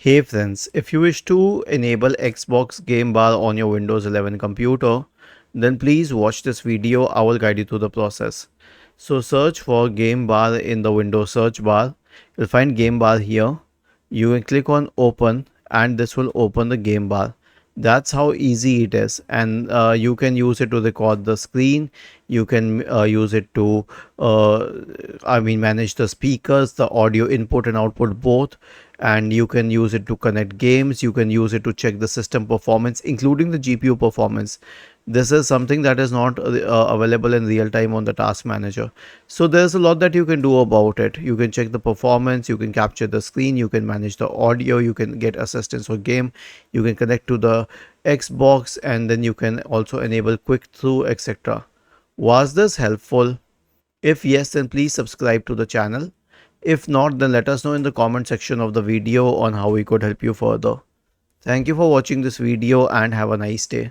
Hey friends, if you wish to enable Xbox Game Bar on your Windows 11 computer, then please watch this video. I will guide you through the process. So search for Game Bar in the Windows search bar. You'll find Game Bar here. You can click on open and this will open the Game Bar. That's how easy it is, and you can use it to record the screen. You can use it to manage the speakers, the audio input and output both, and you can use it to connect games. You can use it to check the system performance, including the GPU performance. This is something that is not available in real time on the task manager. So there's a lot that you can do about it. You can check the performance, you can capture the screen, you can manage the audio, you can get assistance for game, you can connect to the Xbox, and then you can also enable quick through, etc. Was this helpful? If yes, then please subscribe to the channel. If not, then let us know in the comment section of the video on how we could help you further. Thank you for watching this video and have a nice day.